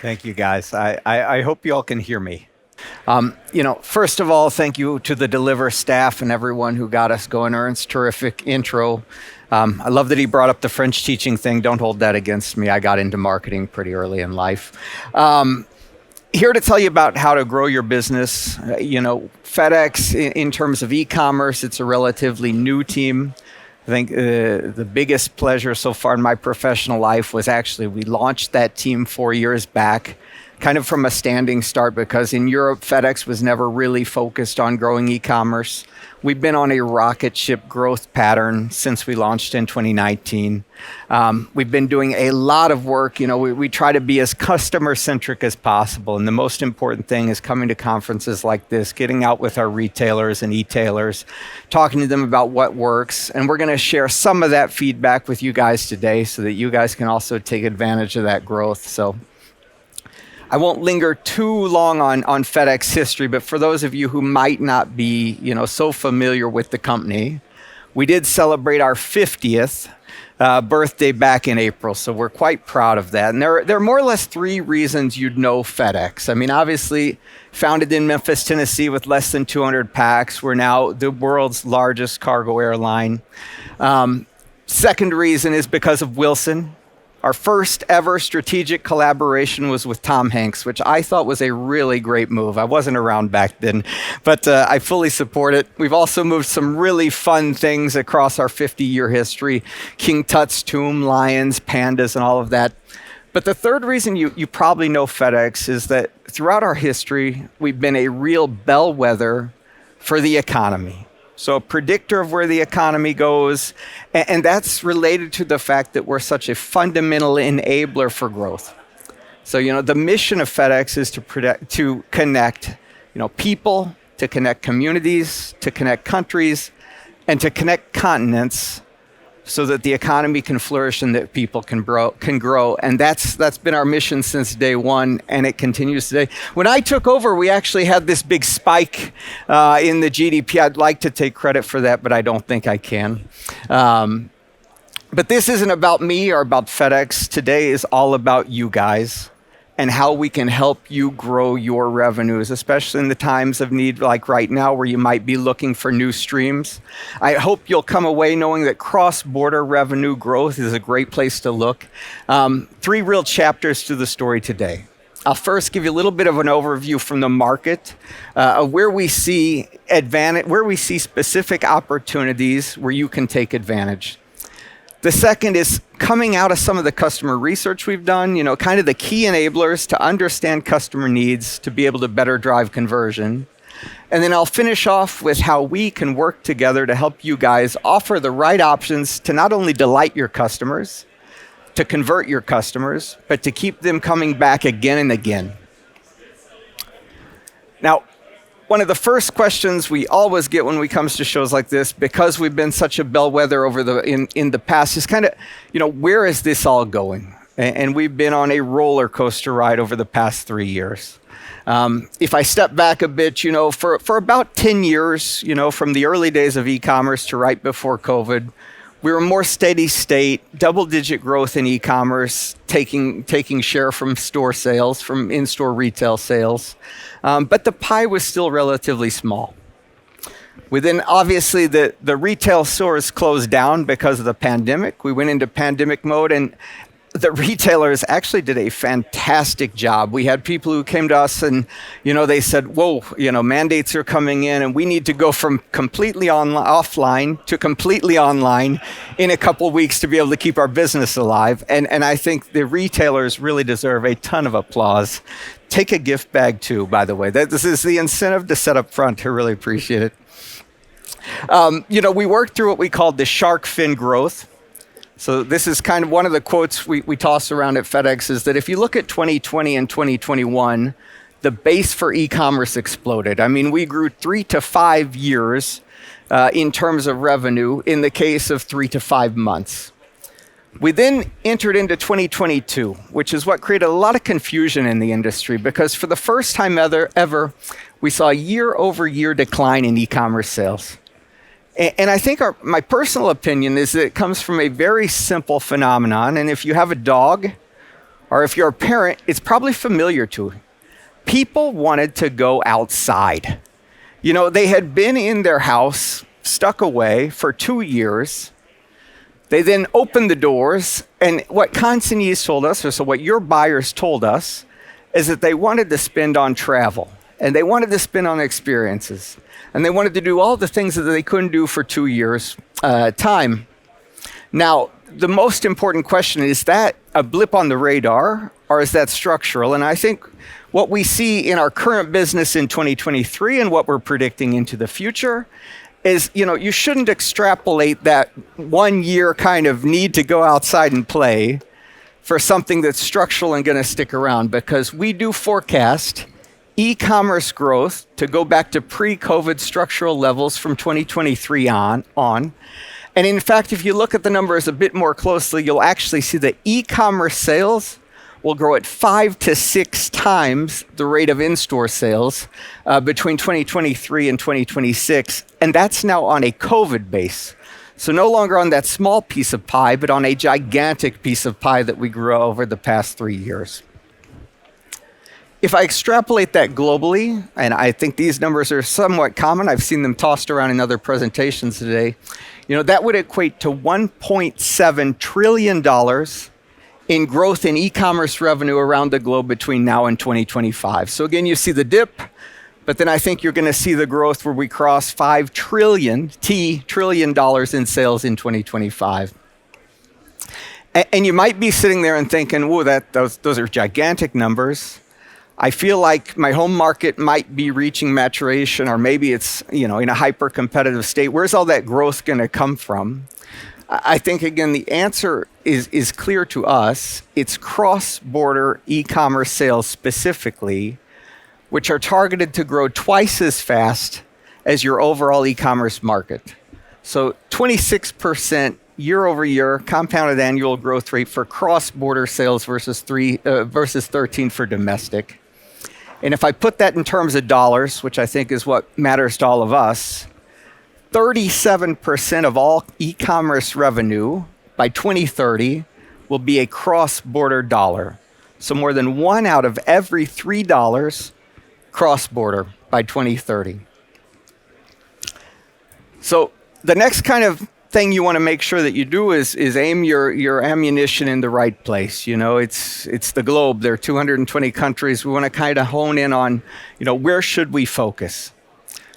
Thank you, guys. I hope you all can hear me. First of all, thank you to the Deliver staff and everyone who got us going. Ernst's terrific intro. I love that he brought up the French teaching thing. Don't hold that against me. I got into marketing pretty early in life. Here to tell you about how to grow your business. FedEx, in terms of e-commerce, it's a relatively new team. I think the biggest pleasure so far in my professional life was actually we launched that team 4 years back, kind of from a standing start, because in Europe, FedEx was never really focused on growing e-commerce. We've been on a rocket ship growth pattern since we launched in 2019. We've been doing a lot of work. We try to be as customer-centric as possible. And the most important thing is coming to conferences like this, getting out with our retailers and e-tailers, talking to them about what works. And we're going to share some of that feedback with you guys today so that you guys can also take advantage of that growth. So I won't linger too long on FedEx history, but for those of you who might not be, so familiar with the company, we did celebrate our 50th birthday back in April, so we're quite proud of that. And there are more or less 3 reasons you'd know FedEx. I mean, obviously, founded in Memphis, Tennessee with less than 200 packs, we're now the world's largest cargo airline. Second reason is because of Wilson. Our first ever strategic collaboration was with Tom Hanks, which I thought was a really great move. I wasn't around back then, but I fully support it. We've also moved some really fun things across our 50-year history. King Tut's tomb, lions, pandas, and all of that. But the third reason you probably know FedEx is that throughout our history, we've been a real bellwether for the economy. So a predictor of where the economy goes, and that's related to the fact that we're such a fundamental enabler for growth. So, the mission of FedEx is to connect, people, to connect communities, to connect countries, and to connect continents so that the economy can flourish and that people can grow. And that's been our mission since day one, and it continues today. When I took over, we actually had this big spike in the GDP. I'd like to take credit for that, but I don't think I can. But this isn't about me or about FedEx. Today is all about you guys and how we can help you grow your revenues, especially in the times of need like right now where you might be looking for new streams. I hope you'll come away knowing that cross-border revenue growth is a great place to look. 3 real chapters to the story today. I'll first give you a little bit of an overview from the market of where we see specific opportunities where you can take advantage. The second is coming out of some of the customer research we've done, kind of the key enablers to understand customer needs to be able to better drive conversion. And then I'll finish off with how we can work together to help you guys offer the right options to not only delight your customers, to convert your customers, but to keep them coming back again and again. Now, one of the first questions we always get when we comes to shows like this, because we've been such a bellwether in the past, is kind of, where is this all going? And we've been on a roller coaster ride over the past 3 years. If I step back a bit, for about 10 years, from the early days of e-commerce to right before COVID, we were more steady state, double-digit growth in e-commerce, taking share from store sales, from in-store retail sales. But the pie was still relatively small. Within, obviously, the retail stores closed down because of the pandemic. We went into pandemic mode, and the retailers actually did a fantastic job. We had people who came to us and, they said, whoa, mandates are coming in and we need to go from completely offline to completely online in a couple weeks to be able to keep our business alive. And I think the retailers really deserve a ton of applause. Take a gift bag too, by the way. This is the incentive to set up front. I really appreciate it. We worked through what we called the shark fin growth. So this is kind of one of the quotes we toss around at FedEx is that if you look at 2020 and 2021, the base for e-commerce exploded. I mean, we grew 3 to 5 years in terms of revenue in the case of 3 to 5 months. We then entered into 2022, which is what created a lot of confusion in the industry because for the first time ever, we saw a year-over-year decline in e-commerce sales. And I think my personal opinion is that it comes from a very simple phenomenon. And if you have a dog or if you're a parent, it's probably familiar to you. People wanted to go outside. You know, they had been in their house, stuck away for 2 years. They then opened the doors, and what consignees told us, or so what your buyers told us, is that they wanted to spend on travel, and they wanted to spend on experiences, and they wanted to do all the things that they couldn't do for 2 years' time. Now, the most important question is that a blip on the radar, or is that structural? And I think what we see in our current business in 2023 and what we're predicting into the future is, you know, you shouldn't extrapolate that 1 year kind of need to go outside and play for something that's structural and going to stick around, because we do forecast e-commerce growth to go back to pre-COVID structural levels from 2023 on. And in fact, if you look at the numbers a bit more closely, you'll actually see that e-commerce sales will grow at 5 to 6 times the rate of in-store sales between 2023 and 2026. And that's now on a COVID base. So no longer on that small piece of pie, but on a gigantic piece of pie that we grew over the past 3 years. If I extrapolate that globally, and I think these numbers are somewhat common, I've seen them tossed around in other presentations today, you know, that would equate to $1.7 trillion in growth in e-commerce revenue around the globe between now and 2025. So again, you see the dip, but then I think you're going to see the growth where we cross $5 trillion in sales in 2025. And you might be sitting there and thinking, whoa, those are gigantic numbers. I feel like my home market might be reaching maturation, or maybe it's, you know, in a hyper-competitive state. Where's all that growth going to come from? I think, again, the answer is clear to us. It's cross-border e-commerce sales specifically, which are targeted to grow twice as fast as your overall e-commerce market. So 26% year-over-year compounded annual growth rate for cross-border sales versus 13 for domestic. And if I put that in terms of dollars, which I think is what matters to all of us, 37% of all e-commerce revenue by 2030 will be a cross-border dollar. So more than 1 out of every $3 cross-border by 2030. So the next kind of thing you want to make sure that you do is aim your ammunition in the right place. You know, it's the globe. There are 220 countries. We want to kind of hone in on, you know, where should we focus?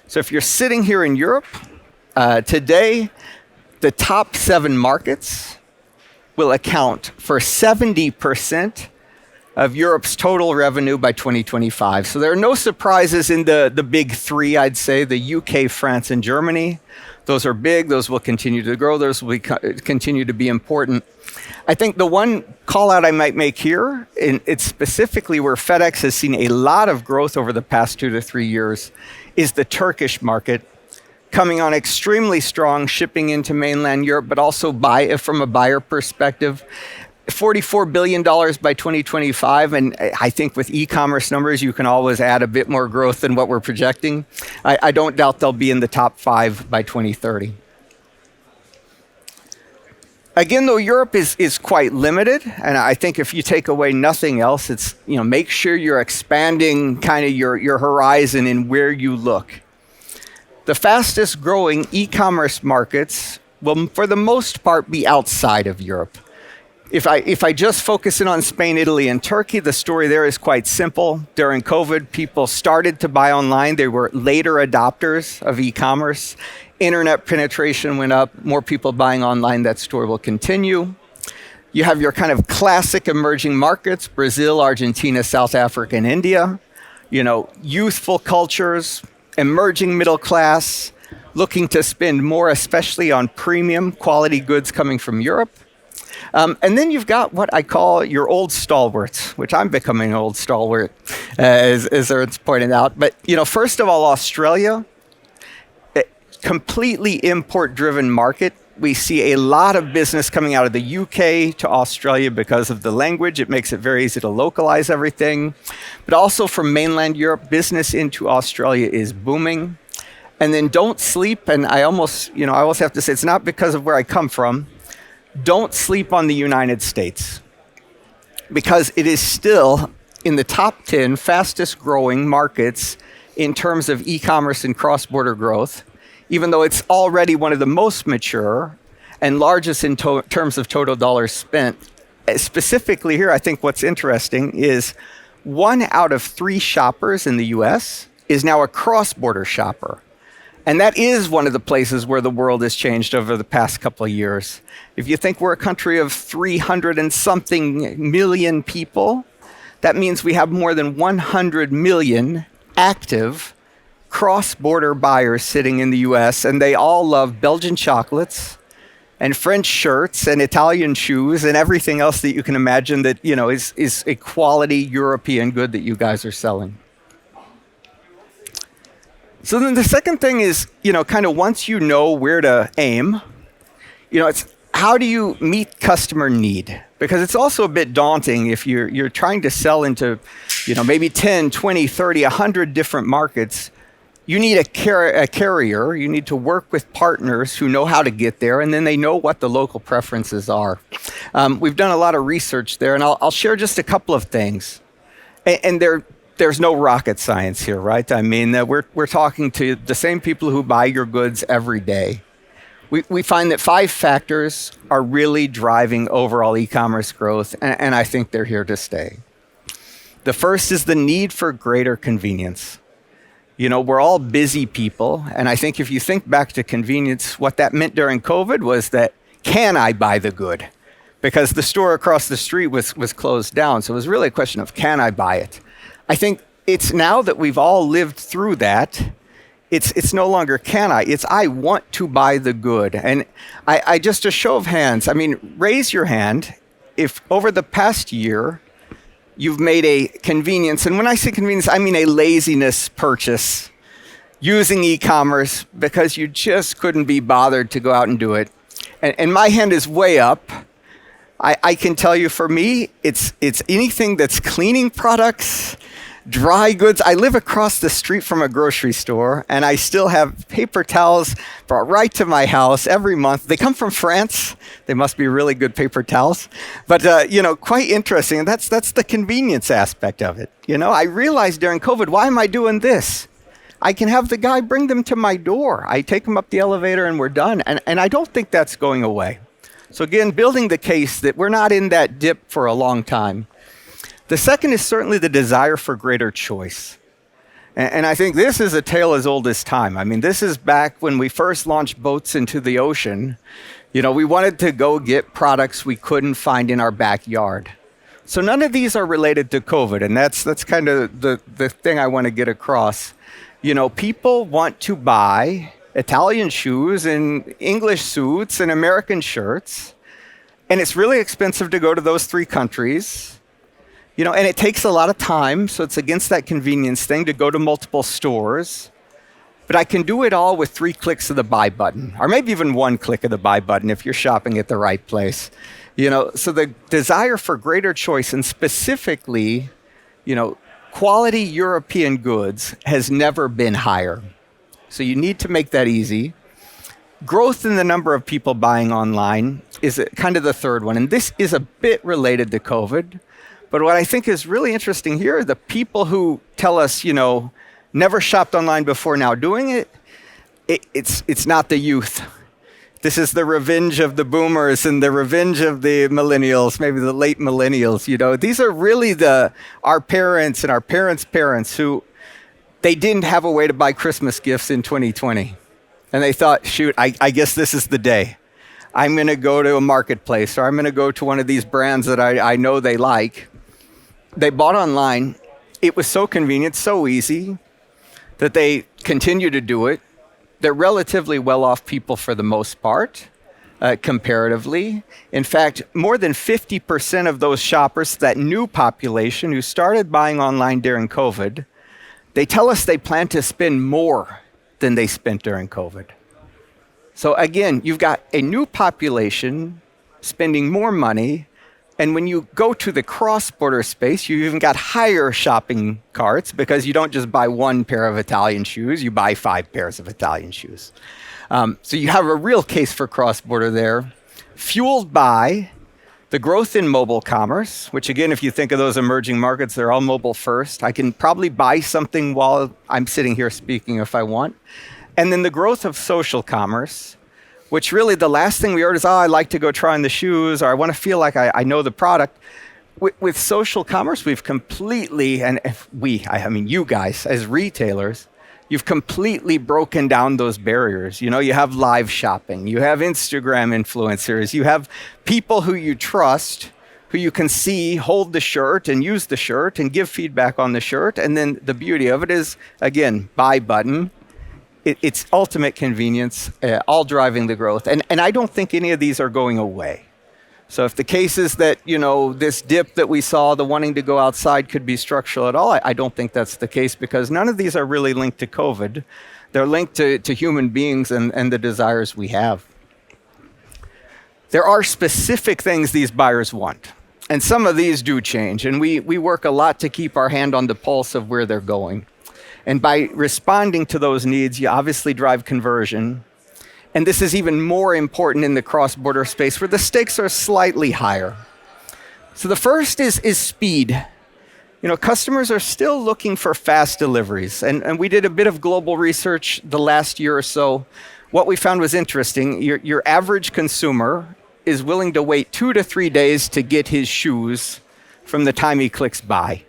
So if you're sitting here in Europe, today, the top 7 markets will account for 70% of Europe's total revenue by 2025. So there are no surprises in the big 3, I'd say, the UK, France, and Germany. Those are big. Those will continue to grow. Those will continue to be important. I think the one call out I might make here, and it's specifically where Fedex has seen a lot of growth over the past 2 to 3 years, is the Turkish market, coming on extremely strong, shipping into mainland Europe, but also from a buyer perspective. $44 billion by 2025, and I think with e-commerce numbers, you can always add a bit more growth than what we're projecting. I don't doubt they'll be in the top 5 by 2030. Again, though, Europe is quite limited, and I think if you take away nothing else, it's, you know, make sure you're expanding kind of your horizon in where you look. The fastest growing e-commerce markets will, for the most part, be outside of Europe. If I just focus in on Spain, Italy, and Turkey, the story there is quite simple. During COVID, people started to buy online. They were later adopters of e-commerce. Internet penetration went up. More people buying online. That story will continue. You have your kind of classic emerging markets, Brazil, Argentina, South Africa, and India. You know, youthful cultures, emerging middle class, looking to spend more, especially on premium quality goods coming from Europe. And then you've got what I call your old stalwarts, which I'm becoming an old stalwart, as Ernst pointed out. But, you know, first of all, Australia, a completely import-driven market. We see a lot of business coming out of the UK to Australia because of the language. It makes it very easy to localize everything. But also from mainland Europe, business into Australia is booming. And then don't sleep, and I almost have to say, it's not because of where I come from. Don't sleep on the United States. because it is still in the top 10 fastest growing markets in terms of e-commerce and cross-border growth, even though it's already one of the most mature and largest in terms of total dollars spent. Specifically here, I think what's interesting is 1 out of 3 shoppers in the US is now a cross-border shopper. And that is one of the places where the world has changed over the past couple of years. If you think we're a country of 300 and something million people, that means we have more than 100 million active cross-border buyers sitting in the US, and they all love Belgian chocolates and French shirts and Italian shoes and everything else that you can imagine that, is a quality European good that you guys are selling. So then the second thing is, kind of once you know where to aim, it's how do you meet customer need? Because it's also a bit daunting if you're trying to sell into, maybe 10, 20, 30, 100 different markets. You need a carrier. You need to work with partners who know how to get there, and then they know what the local preferences are. We've done a lot of research there, and I'll share just a couple of things. And there's no rocket science here, right? I mean, we're talking to the same people who buy your goods every day. We find that 5 factors are really driving overall e-commerce growth, and I think they're here to stay. The first is the need for greater convenience. We're all busy people, and I think if you think back to convenience, what that meant during COVID was that, can I buy the good? Because the store across the street was closed down, so it was really a question of, can I buy it? I think it's now that we've all lived through that, it's no longer can I, it's I want to buy the good. And I just a show of hands, raise your hand if over the past year you've made a convenience, and when I say convenience, I mean a laziness purchase using e-commerce because you just couldn't be bothered to go out and do it. And my hand is way up. I can tell you for me, it's anything that's cleaning products, dry goods. I live across the street from a grocery store, and I still have paper towels brought right to my house every month. They come from France. They must be really good paper towels. But, quite interesting. And that's the convenience aspect of it. I realized during COVID, why am I doing this? I can have the guy bring them to my door. I take them up the elevator and we're done. And I don't think that's going away. So again, building the case that we're not in that dip for a long time. The second is certainly the desire for greater choice. And I think this is a tale as old as time. This is back when we first launched boats into the ocean. We wanted to go get products we couldn't find in our backyard. So none of these are related to COVID, and that's kind of the thing I want to get across. People want to buy Italian shoes and English suits and American shirts, and it's really expensive to go to those 3 countries. And it takes a lot of time, so it's against that convenience thing to go to multiple stores. But I can do it all with 3 clicks of the buy button, or maybe even 1 click of the buy button if you're shopping at the right place. So the desire for greater choice, and specifically, quality European goods has never been higher. So you need to make that easy. Growth in the number of people buying online is kind of the third one. And this is a bit related to COVID. But what I think is really interesting here are the people who tell us, never shopped online before, now doing it. It's not the youth. This is the revenge of the boomers and the revenge of the millennials, maybe the late millennials. These are really our parents and our parents' parents who they didn't have a way to buy Christmas gifts in 2020. And they thought, shoot, I guess this is the day. I'm going to go to a marketplace, or I'm going to go to one of these brands that I know they like. They bought online. It was so convenient, so easy, that they continue to do it. They're relatively well-off people for the most part, comparatively. In fact, more than 50% of those shoppers, that new population who started buying online during COVID, they tell us they plan to spend more than they spent during COVID. So again, you've got a new population spending more money. And when you go to the cross-border space, you even got higher shopping carts because you don't just buy 1 pair of Italian shoes, you buy 5 pairs of Italian shoes. So you have a real case for cross-border there, fueled by The growth in mobile commerce, which again, if you think of those emerging markets, they're all mobile first. I can probably buy something while I'm sitting here speaking if I want. And then the growth of social commerce, which really the last thing we heard is, oh, I like to go try on the shoes, or I want to feel like I know the product. With social commerce, we've completely, and if I mean you guys as retailers, you've completely broken down those barriers. You know, you have live shopping, you have Instagram influencers, you have people who you trust, who you can see hold the shirt and use the shirt and give feedback on the shirt. And then the beauty of it is, again, buy button. It's ultimate convenience, all driving the growth. And I don't think any of these are going away. So if the case is that, you know, this dip that we saw, the wanting to go outside could be structural at all, I don't think that's the case, because none of these are really linked to COVID. They're linked to human beings and the desires we have. There are specific things these buyers want, and some of these do change, and we work a lot to keep our hand on the pulse of where they're going. And by responding to those needs, you obviously drive conversion. And this is even more important in the cross-border space where the stakes are slightly higher. So the first is speed. You know, customers are still looking for fast deliveries. And we did a bit of global research the last year or so. What we found was interesting. Your average consumer is willing to wait 2 to 3 days to get his shoes from the time he clicks buy.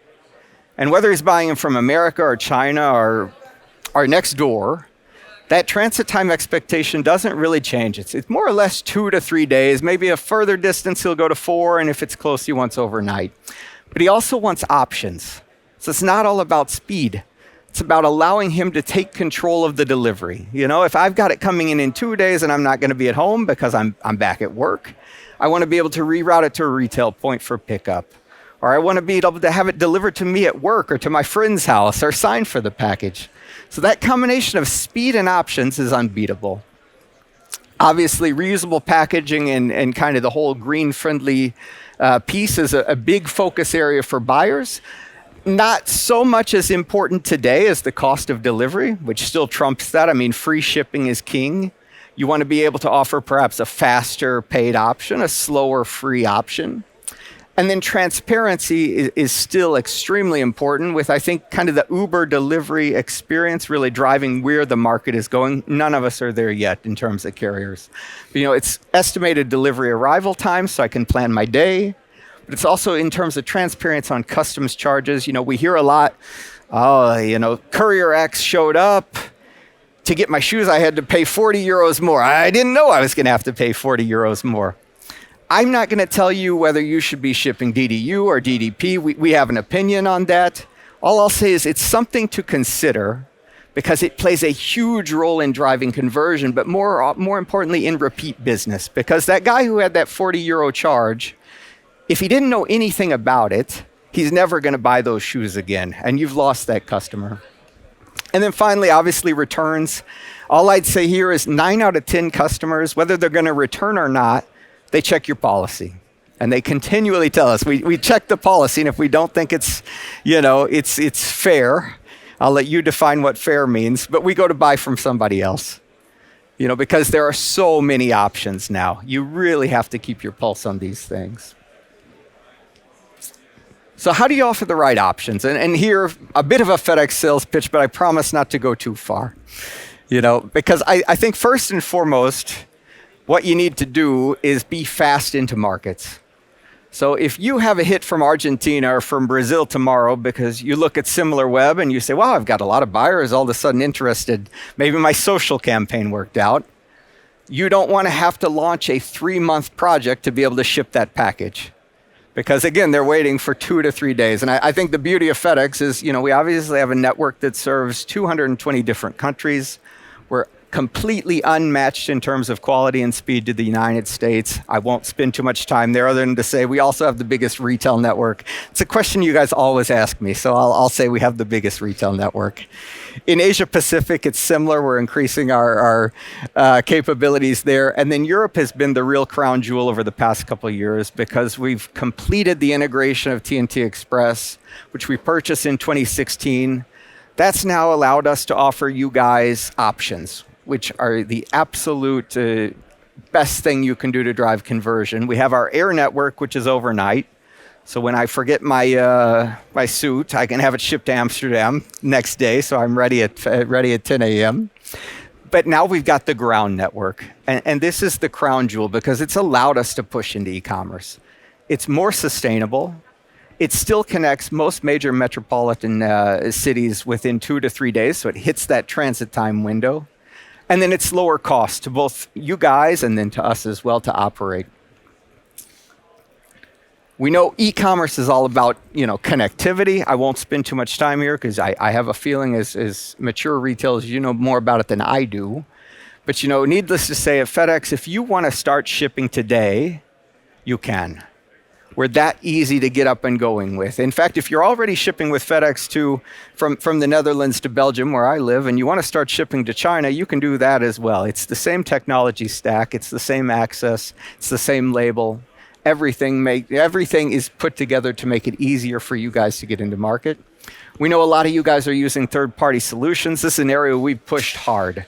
And whether he's buying them from America or China or next door, that transit time expectation doesn't really change. It's more or less 2 to 3 days. Maybe a further distance, he'll go to 4, and if it's close, he wants overnight. But he also wants options. So it's not all about speed. It's about allowing him to take control of the delivery. You know, if I've got it coming in 2 days and I'm not going to be at home because I'm back at work, I want to be able to reroute it to a retail point for pickup. Or I want to be able to have it delivered to me at work or to my friend's house or sign for the package. So that combination of speed and options is unbeatable. Obviously, reusable packaging and kind of the whole green-friendly piece is a big focus area for buyers. Not so much as important today as the cost of delivery, which still trumps that. I mean, free shipping is king. You want to be able to offer perhaps a faster paid option, a slower free option. And then transparency is still extremely important with, I think, kind of the Uber delivery experience really driving where the market is going. None of us are there yet in terms of carriers. But, you know, it's estimated delivery arrival time, so I can plan my day. But it's also in terms of transparency on customs charges. You know, we hear a lot, oh, you know, Courier X showed up. To get my shoes, I had to pay 40 euros more. I didn't know I was going to have to pay 40 euros more. I'm not going to tell you whether you should be shipping DDU or DDP. We have an opinion on that. All I'll say is it's something to consider because it plays a huge role in driving conversion, but more importantly in repeat business. Because that guy who had that 40 euro charge, if he didn't know anything about it, he's never going to buy those shoes again, and you've lost that customer. And then finally, obviously, returns. All I'd say here is 9 out of 10 customers, whether they're going to return or not, they check your policy. And they continually tell us, we check the policy, and if we don't think it's, you know, it's fair, I'll let you define what fair means, but we go to buy from somebody else. You know, because there are so many options now. You really have to keep your pulse on these things. So how do you offer the right options? And here, a bit of a Fedex sales pitch, but I promise not to go too far. You know, because I think first and foremost, what you need to do is be fast into markets. So if you have a hit from Argentina or from Brazil tomorrow because you look at SimilarWeb and you say, wow, I've got a lot of buyers all of a sudden interested. Maybe my social campaign worked out. You don't want to have to launch a 3-month project to be able to ship that package. Because again, they're waiting for 2 to 3 days. And I think the beauty of FedEx is, you know, we obviously have a network that serves 220 different countries. We're completely unmatched in terms of quality and speed to the United States. I won't spend too much time there other than to say we also have the biggest retail network. It's a question you guys always ask me, so I'll say we have the biggest retail network. In Asia Pacific, it's similar. We're increasing our capabilities there. And then Europe has been the real crown jewel over the past couple of years because we've completed the integration of TNT Express, which we purchased in 2016. That's now allowed us to offer you guys options, which are the absolute best thing you can do to drive conversion. We have our air network, which is overnight. So when I forget my suit, I can have it shipped to Amsterdam next day, so I'm ready at 10 a.m. But now we've got the ground network, and this is the crown jewel because it's allowed us to push into e-commerce. It's more sustainable. It still connects most major metropolitan cities within 2 to 3 days, so it hits that transit time window. And then it's lower cost to both you guys and then to us as well to operate. We know e-commerce is all about, connectivity. I won't spend too much time here because I have a feeling as mature retailers, you know more about it than I do. But, needless to say, at FedEx, if you want to start shipping today, you can. We're that easy to get up and going with. In fact, if you're already shipping with FedEx from the Netherlands to Belgium, where I live, and you want to start shipping to China, you can do that as well. It's the same technology stack. It's the same access. It's the same label. Everything is put together to make it easier for you guys to get into market. We know a lot of you guys are using third-party solutions. This is an area we've pushed hard.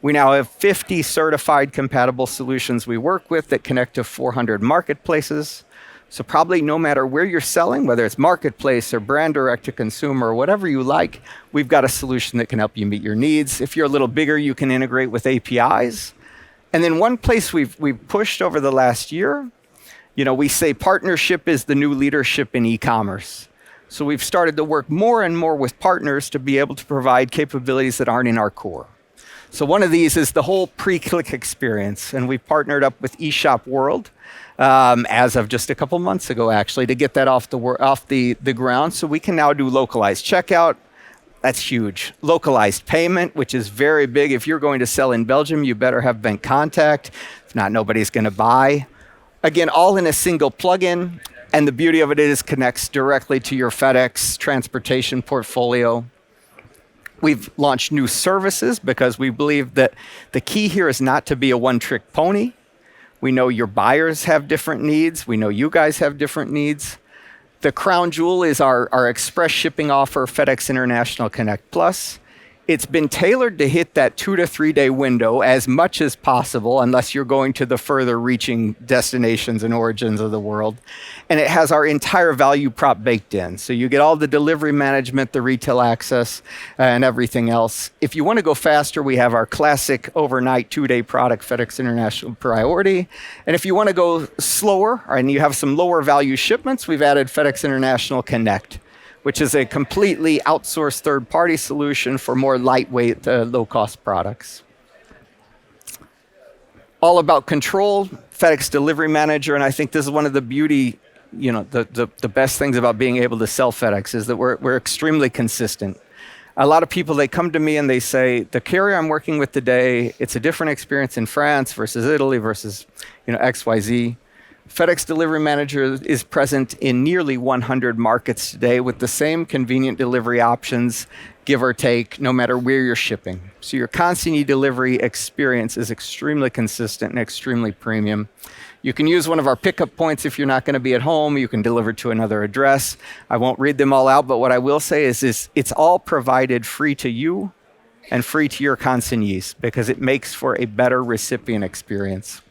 We now have 50 certified compatible solutions we work with that connect to 400 marketplaces. So probably no matter where you're selling, whether it's marketplace or brand direct to consumer or whatever you like, we've got a solution that can help you meet your needs. If you're a little bigger, you can integrate with APIs. And then one place we've pushed over the last year, we say partnership is the new leadership in e-commerce. So we've started to work more and more with partners to be able to provide capabilities that aren't in our core. So one of these is the whole pre-click experience. And we've partnered up with eShop World as of just a couple months ago, actually, to get that off the ground. So we can now do localized checkout. That's huge. Localized payment, which is very big. If you're going to sell in Belgium, you better have bank contact. If not, nobody's going to buy. Again, all in a single plugin, and the beauty of it is connects directly to your FedEx transportation portfolio. We've launched new services because we believe that the key here is not to be a one-trick pony. We know your buyers have different needs. We know you guys have different needs. The crown jewel is our express shipping offer, FedEx International Connect Plus. It's been tailored to hit that 2 to 3 day window as much as possible, unless you're going to the further reaching destinations and origins of the world. And it has our entire value prop baked in. So you get all the delivery management, the retail access, and everything else. If you want to go faster, we have our classic overnight 2-day product, FedEx International Priority. And if you want to go slower and you have some lower value shipments, we've added FedEx International Connect, which is a completely outsourced third-party solution for more lightweight, low-cost products. All about control, FedEx Delivery Manager, and I think this is one of the beauty, the best things about being able to sell FedEx is that we're extremely consistent. A lot of people, they come to me and they say, the carrier I'm working with today, it's a different experience in France versus Italy versus XYZ. FedEx Delivery Manager is present in nearly 100 markets today with the same convenient delivery options, give or take, no matter where you're shipping. So your consignee delivery experience is extremely consistent and extremely premium. You can use one of our pickup points if you're not going to be at home. You can deliver to another address. I won't read them all out, but what I will say is it's all provided free to you and free to your consignees because it makes for a better recipient experience.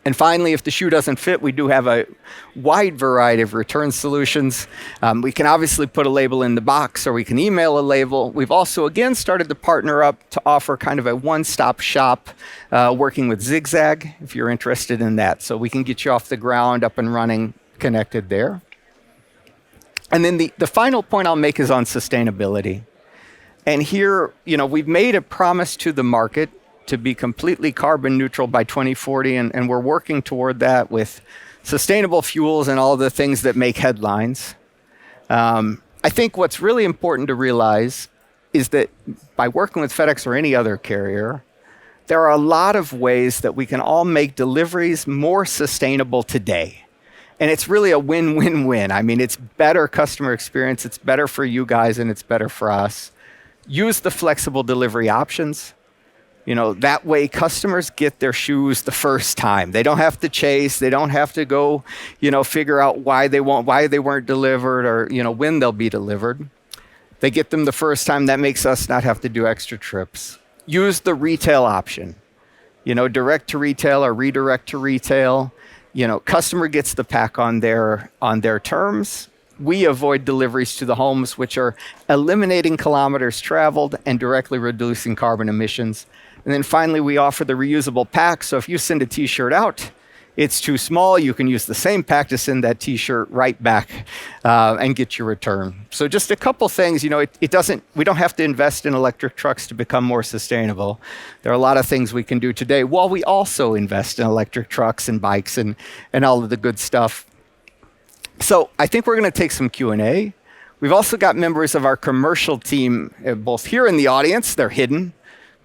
And finally, if the shoe doesn't fit, we do have a wide variety of return solutions. We can obviously put a label in the box or we can email a label. We've also, again, started to partner up to offer kind of a one-stop shop working with Zigzag, if you're interested in that. So we can get you off the ground, up and running, connected there. And then the final point I'll make is on sustainability. And here, we've made a promise to the market to be completely carbon neutral by 2040, and we're working toward that with sustainable fuels and all the things that make headlines. I think what's really important to realize is that by working with FedEx or any other carrier, there are a lot of ways that we can all make deliveries more sustainable today. And it's really a win-win-win. I mean, it's better customer experience, it's better for you guys, and it's better for us. Use the flexible delivery options. That way customers get their shoes the first time. They don't have to chase. They don't have to go, figure out why they weren't delivered or, when they'll be delivered. They get them the first time. That makes us not have to do extra trips. Use the retail option. direct to retail or redirect to retail. Customer gets the pack on their terms. We avoid deliveries to the homes, which are eliminating kilometers traveled and directly reducing carbon emissions. And then finally, we offer the reusable pack. So if you send a t-shirt out, it's too small, you can use the same pack to send that t-shirt right back and get your return. So just a couple things, we don't have to invest in electric trucks to become more sustainable. There are a lot of things we can do today while we also invest in electric trucks and bikes and all of the good stuff. So I think we're going to take some Q&A. We've also got members of our commercial team, both here in the audience, they're hidden,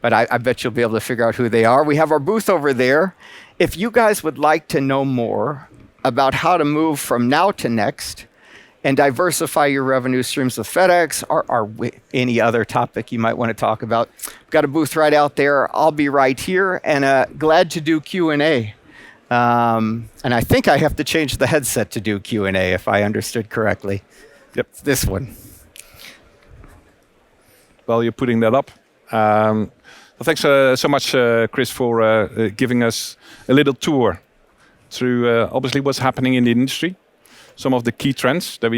but I bet you'll be able to figure out who they are. We have our booth over there. If you guys would like to know more about how to move from now to next and diversify your revenue streams with Fedex or any other topic you might want to talk about, we've got a booth right out there. I'll be right here and glad to do Q&A. And I think I have to change the headset to do Q&A if I understood correctly. Yep, this one. Well, you're putting that up. Well, thanks so much, Chris, for giving us a little tour through obviously what's happening in the industry, some of the key trends that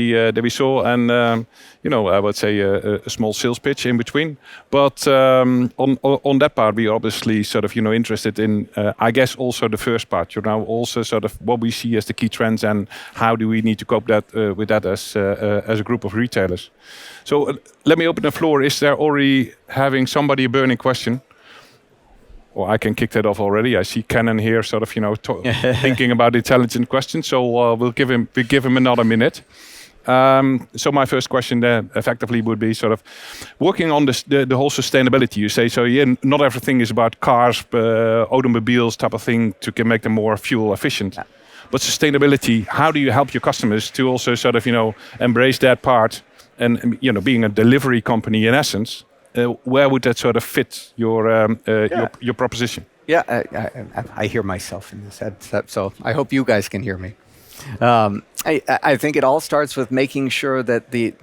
we saw, and I would say a small sales pitch in between. But on that part, we obviously sort of interested in, I guess, also the first part. Also sort of what we see as the key trends and how do we need to cope with that as a group of retailers. So let me open the floor. Is there already having somebody a burning question? Or I can kick that off already. I see Kenan here, sort of, thinking about intelligent questions. So we'll give him another minute. So my first question then effectively would be sort of working on the whole sustainability. You say so. Yeah, not everything is about cars, automobiles, type of thing to make them more fuel efficient. Yeah. But sustainability. How do you help your customers to also sort of embrace that part? And being a delivery company in essence. Where would that sort of fit your proposition? Yeah, I hear myself in this headset, so I hope you guys can hear me. I think it all starts with making sure that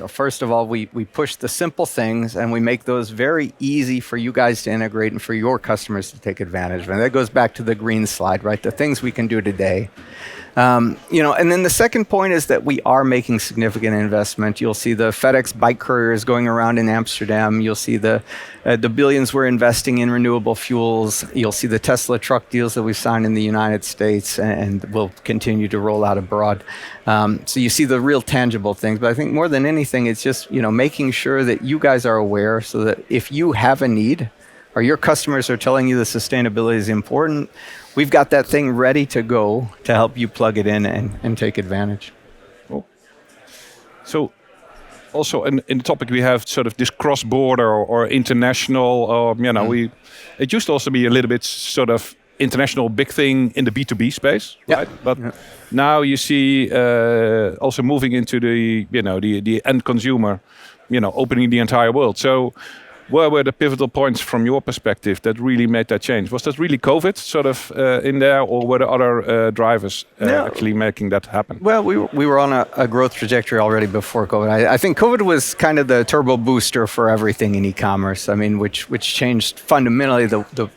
first of all, we push the simple things and we make those very easy for you guys to integrate and for your customers to take advantage of. And that goes back to the green slide, right? The things we can do today. And then the second point is that we are making significant investment. You'll see the FedEx bike couriers going around in Amsterdam. You'll see the billions we're investing in renewable fuels. You'll see the Tesla truck deals that we've signed in the United States and will continue to roll out abroad. So you see the real tangible things. But I think more than anything, it's just making sure that you guys are aware so that if you have a need or your customers are telling you the sustainability is important, we've got that thing ready to go to help you plug it in and take advantage. Cool. So also in the topic we have sort of this cross-border or international, it used to also be a little bit sort of international big thing in the B2B space, right? But now you see also moving into the end consumer, opening the entire world. So where were the pivotal points from your perspective that really made that change? Was that really COVID sort of in there, or were there other drivers actually making that happen? Well, we were on a growth trajectory already before COVID. I think COVID was kind of the turbo booster for everything in e-commerce. I mean, which changed fundamentally the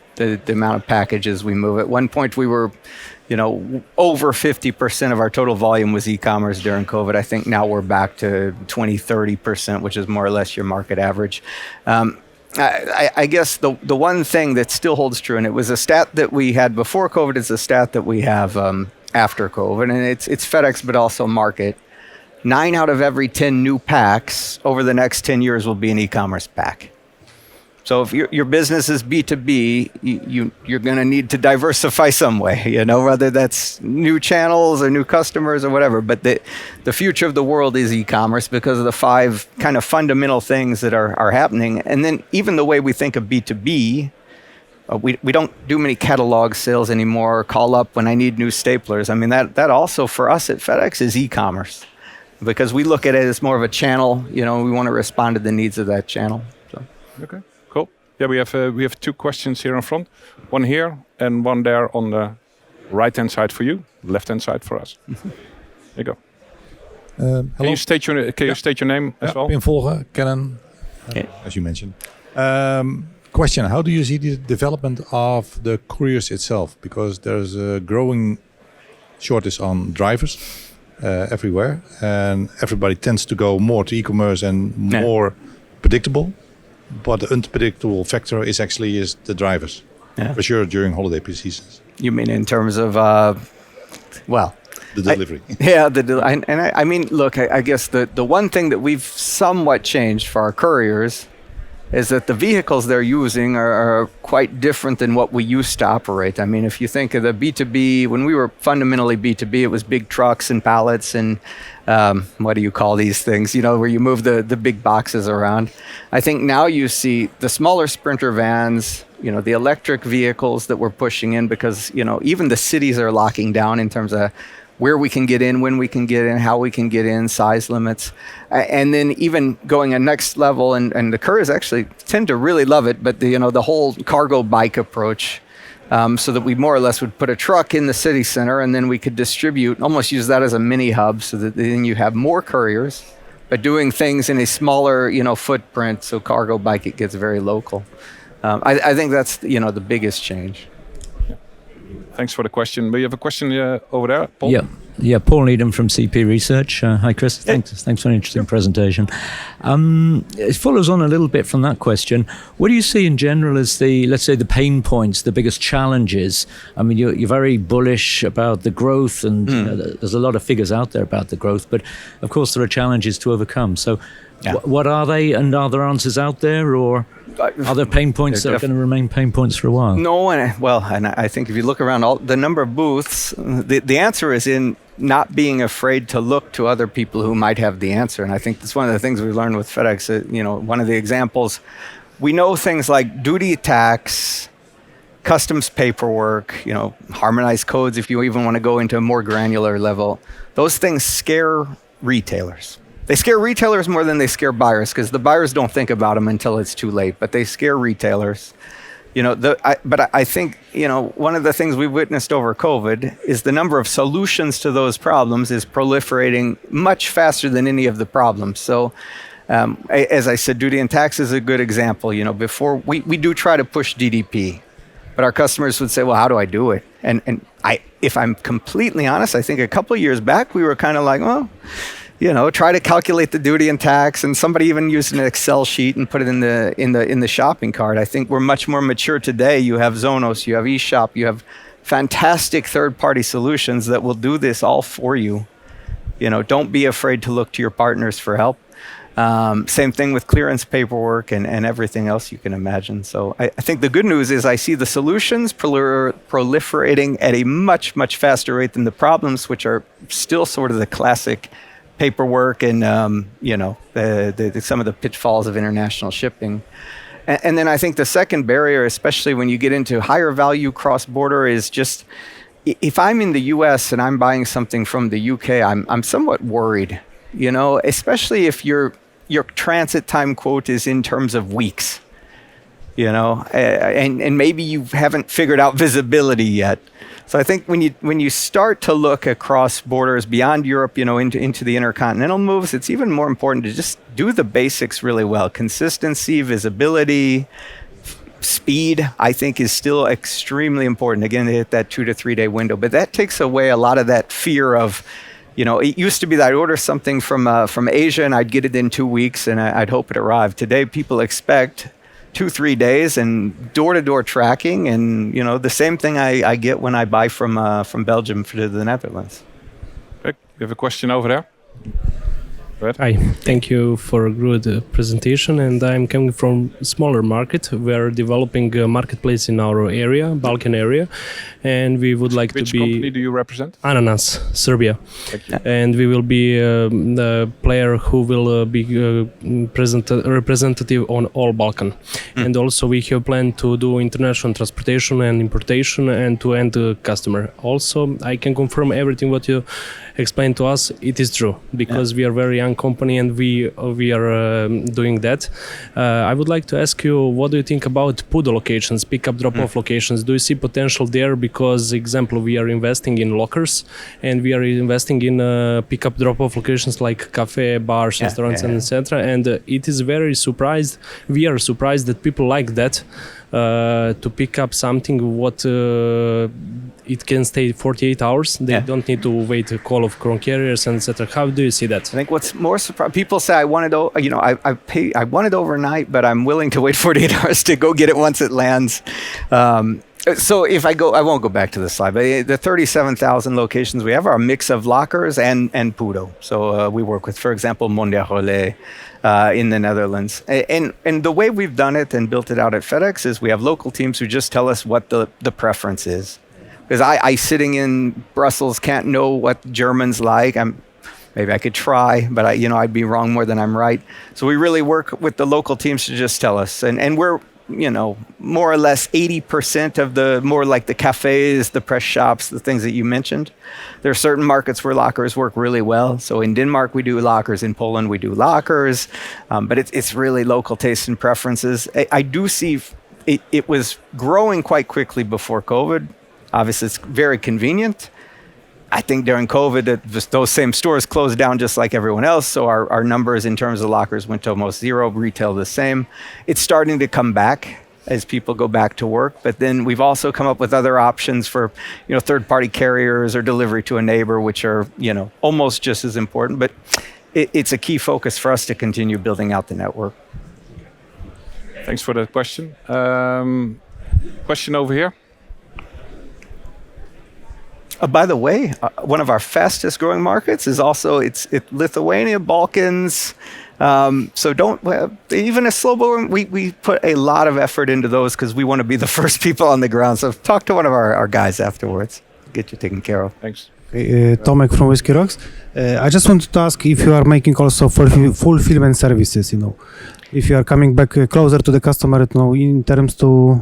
amount of packages we move. At one point, we were over 50% of our total volume was e-commerce during COVID. I think now we're back to 20-30%, which is more or less your market average. I guess the one thing that still holds true, and it was a stat that we had before COVID, is a stat that we have after COVID, and it's FedEx, but also market. 9 out of every 10 new packs over the next 10 years will be an e-commerce pack. So if your business is B2B, you're going to need to diversify some way, whether that's new channels or new customers or whatever. But the future of the world is e-commerce because of the 5 kind of fundamental things that are happening. And then even the way we think of B2B, we don't do many catalog sales anymore, call up when I need new staplers. I mean, that also for us at FedEx is e-commerce because we look at it as more of a channel. We want to respond to the needs of that channel. So. Okay. Yeah, we have 2 questions here in front, one here and one there on the right-hand side for you, left-hand side for us. There you go. Can you state your name as well? Pim Volgen, Kenan, as you mentioned. Question: how do you see the development of the couriers itself? Because there's a growing shortage on drivers everywhere, and everybody tends to go more to e-commerce and more predictable. But the unpredictable factor is the drivers, for sure, during holiday seasons. You mean in terms of, The delivery. I mean, look, I guess the one thing that we've somewhat changed for our couriers is that the vehicles they're using are quite different than what we used to operate. I mean, if you think of the B2B, when we were fundamentally B2B, it was big trucks and pallets and what do you call these things, where you move the big boxes around. I think now you see the smaller Sprinter vans, the electric vehicles that we're pushing in because, even the cities are locking down in terms of where we can get in, when we can get in, how we can get in, size limits. And then even going a next level, and the couriers actually tend to really love it, but the whole cargo bike approach, so that we more or less would put a truck in the city center and then we could distribute, almost use that as a mini hub so that then you have more couriers, but doing things in a smaller, footprint. So cargo bike, it gets very local. I think that's, the biggest change. Thanks for the question. We have a question over there, Paul. Yeah, Paul Needham from CP Research. Hi, Chris. Thanks for an interesting presentation. It follows on a little bit from that question. What do you see in general as let's say, the pain points, the biggest challenges? I mean, you're very bullish about the growth, and there's a lot of figures out there about the growth, but of course there are challenges to overcome. So, what are they, and are there answers out there, or are there pain points that are going to remain pain points for a while? No, and I think if you look around the number of booths, the answer is in not being afraid to look to other people who might have the answer. And I think that's one of the things we learned with FedEx. One of the examples, we know things like duty tax, customs paperwork, harmonized codes, if you even want to go into a more granular level. Those things scare retailers. They scare retailers more than they scare buyers, because the buyers don't think about them until it's too late, but they scare retailers. But I think, one of the things we've witnessed over COVID is the number of solutions to those problems is proliferating much faster than any of the problems. So, as I said, duty and tax is a good example. Before we do try to push DDP, but our customers would say, well, how do I do it? And if I'm completely honest, I think a couple of years back, we were kind of like, well, try to calculate the duty and tax, and somebody even used an Excel sheet and put it in the shopping cart. I think we're much more mature today. You have Zonos, you have eShop, you have fantastic third-party solutions that will do this all for you. Don't be afraid to look to your partners for help. Same thing with clearance paperwork and everything else you can imagine. So I think the good news is I see the solutions proliferating at a much, much faster rate than the problems, which are still sort of the classic paperwork and some of the pitfalls of international shipping. And then I think the second barrier, especially when you get into higher value cross-border, is just if I'm in the US and I'm buying something from the UK, I'm somewhat worried, especially if your transit time quote is in terms of weeks, and maybe you haven't figured out visibility yet. So I think when you start to look across borders beyond Europe, into the intercontinental moves, it's even more important to just do the basics really well. Consistency, visibility, speed, I think, is still extremely important. Again, to hit that 2 to 3 day window, but that takes away a lot of that fear of, it used to be that I'd order something from Asia and I'd get it in 2 weeks and I'd hope it arrived. Today, people expect 2-3 days and door-to-door tracking, and the same thing I get when I buy from Belgium to the Netherlands. Okay. You have a question over there? Hi, thank you for a good presentation, and I'm coming from a smaller market. We are developing a marketplace in our area, Balkan area, and we would like Which to be... Which company do you represent? Ananas, Serbia. Thank you. And we will be the player who will be representative on all Balkan. And also we have planned to do international transportation and importation and to end customer. Also, I can confirm everything what you explained to us. It is true, because we are very young young company, and we are doing that. I would like to ask you, what do you think about PUDO locations, pick-up drop-off locations? Do you see potential there? Because, example, we are investing in lockers, and we are investing in pick-up drop-off locations like cafe, bars, restaurants, and etc. And it is very surprised. We are surprised that people like that. To pick up something what it can stay 48 hours. They don't need to wait a call of current carriers, and etc. How do you see that? I think what's more surprising, people say I want it, I want it overnight, but I'm willing to wait 48 hours to go get it once it lands. So if I won't go back to the slide, but the 37,000 locations we have are a mix of lockers and PUDO. So we work with, for example, Mondial Relais in the Netherlands. And the way we've done it and built it out at Fedex is we have local teams who just tell us what the preference is. Because I sitting in Brussels can't know what Germans like. Maybe I could try, but I'd be wrong more than I'm right. So we really work with the local teams to just tell us. And we're more or less 80% of the more like the cafes, the press shops, the things that you mentioned. There are certain markets where lockers work really well. So in Denmark, we do lockers. In Poland, we do lockers. But it's really local taste and preferences. I do see it was growing quite quickly before COVID. Obviously, it's very convenient. I think during COVID, those same stores closed down just like everyone else. So our numbers in terms of lockers went to almost zero, retail the same. It's starting to come back as people go back to work. But then we've also come up with other options for, third-party carriers or delivery to a neighbor, which are, almost just as important. But it's a key focus for us to continue building out the network. Thanks for that question. Question over here. By the way, one of our fastest growing markets is also it's Lithuania, Balkans. So even a slow blower, we put a lot of effort into those because we want to be the first people on the ground. So talk to one of our guys afterwards. Get you taken care of. Thanks. Tomek from Whiskey Rocks. I just wanted to ask if you are making also fulfillment services, if you are coming back closer to the customer, in terms to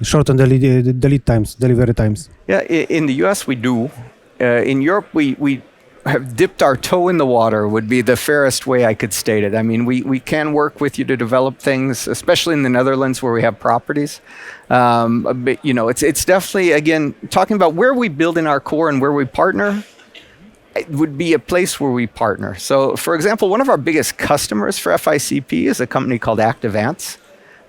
shorten the lead times, delivery times. Yeah, in the US we do. In Europe we have dipped our toe in the water would be the fairest way I could state it. I mean, we can work with you to develop things, especially in the Netherlands where we have properties. But, it's definitely, again, talking about where we build in our core and where we partner, it would be a place where we partner. So, for example, one of our biggest customers for FICP is a company called Active Ants,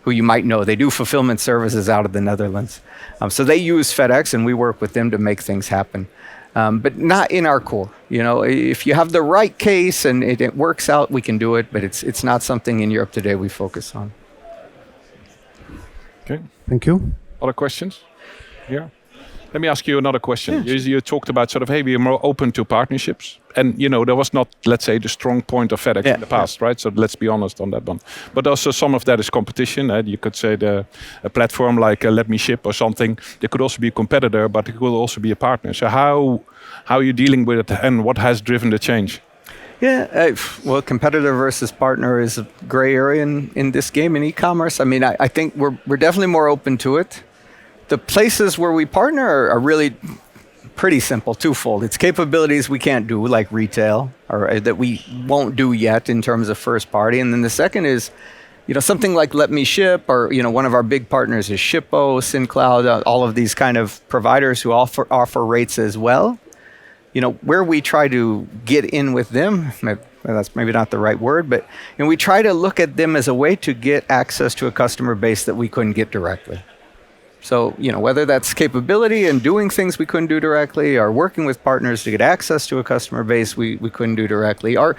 who you might know. They do fulfillment services out of the Netherlands. So they use FedEx, and we work with them to make things happen. But not in our core. If you have the right case and it works out, we can do it. But it's not something in Europe today we focus on. Okay. Thank you. Other questions? Yeah. Let me ask you another question. Yeah. You talked about hey, we are more open to partnerships. And, there was not, let's say, the strong point of FedEx in the past, right? So let's be honest on that one. But also some of that is competition. You could say a platform like Let Me Ship or something, they could also be a competitor, but it could also be a partner. So how are you dealing with it and what has driven the change? Yeah, well, competitor versus partner is a gray area in this game in e-commerce. I mean, I think we're definitely more open to it. The places where we partner are really pretty simple, twofold. It's capabilities we can't do, like retail, or that we won't do yet in terms of first party. And then the second is, something like Let Me Ship, or, one of our big partners is Shippo, SynCloud, all of these kind of providers who offer rates as well. Where we try to get in with them, that's maybe not the right word, but we try to look at them as a way to get access to a customer base that we couldn't get directly. So, whether that's capability and doing things we couldn't do directly, or working with partners to get access to a customer base we couldn't do directly, or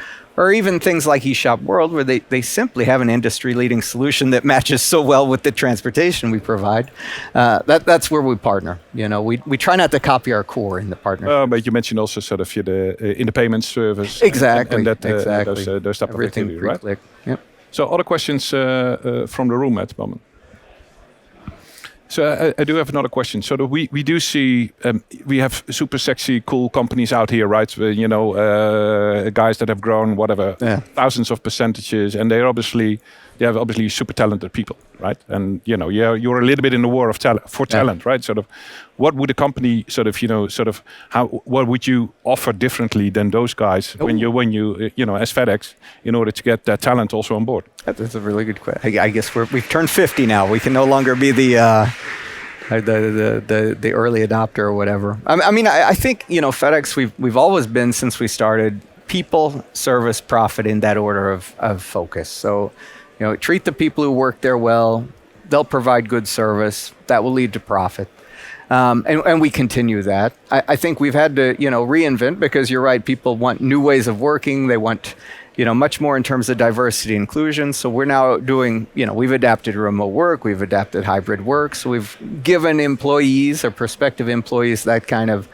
even things like eShop World, where they simply have an industry-leading solution that matches so well with the transportation we provide. That's where we partner. We try not to copy our core in the partnership. But you mentioned also in the payment service. Exactly. And that, exactly. Those type everything of activity, right? Yep. So other questions from the room at the moment? So I do have another question. So we do see we have super sexy, cool companies out here, right? Guys that have grown thousands of percentages, and they're obviously they have obviously super talented people, right? And you're a little bit in the war of talent, right? Sort of, what would a company what would you offer differently than those guys when you as Fedex, in order to get that talent also on board? That's a really good question. I guess we've turned 50 now. We can no longer be the early adopter or whatever. I mean, I think FedEx. We've always been, since we started, people, service, profit in that order of focus. So, treat the people who work there well. They'll provide good service. That will lead to profit. And we continue that. I think we've had to, reinvent, because you're right, people want new ways of working. They want, much more in terms of diversity and inclusion. So we're now doing, we've adapted remote work, we've adapted hybrid work. So we've given employees or prospective employees that kind of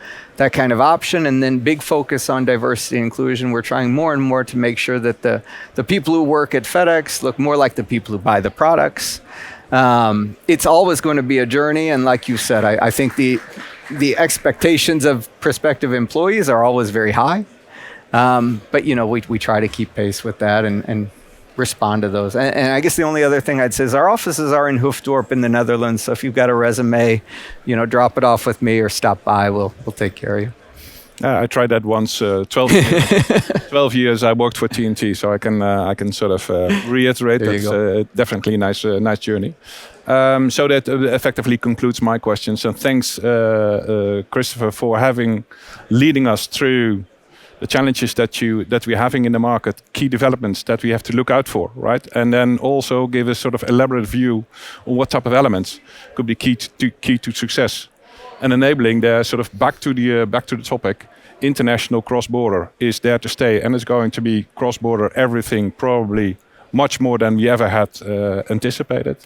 option, and then big focus on diversity and inclusion. We're trying more and more to make sure that the people who work at FedEx look more like the people who buy the products. It's always going to be a journey, and like you said, I think the expectations of prospective employees are always very high, but we try to keep pace with that and respond to those. And I guess the only other thing I'd say is our offices are in Hoofddorp in the Netherlands, so if you've got a resume, drop it off with me or stop by. We'll take care of you. I tried that once. 12 years, 12 years I worked for TNT, so I can sort of reiterate that's definitely a nice journey. So that effectively concludes my questions. And thanks, Christopher, for leading us through the challenges that we're having in the market, key developments that we have to look out for, right? And then also give a sort of elaborate view on what type of elements could be key to success. And enabling the sort of back to the topic, international cross-border is there to stay, and it's going to be cross-border everything, probably much more than we ever had anticipated.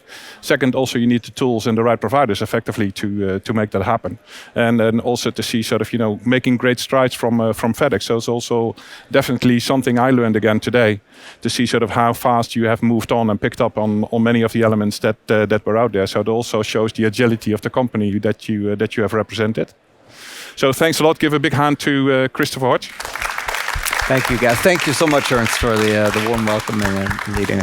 Second, also you need the tools and the right providers effectively to make that happen, and then also to see sort of making great strides from FedEx. So it's also definitely something I learned again today, to see sort of how fast you have moved on and picked up on many of the elements that were out there. So it also shows the agility of the company that you have represented. So thanks a lot. Give a big hand to Christopher Hodge. Thank you, guys. Thank you so much, Ernst, for the warm welcome and leading.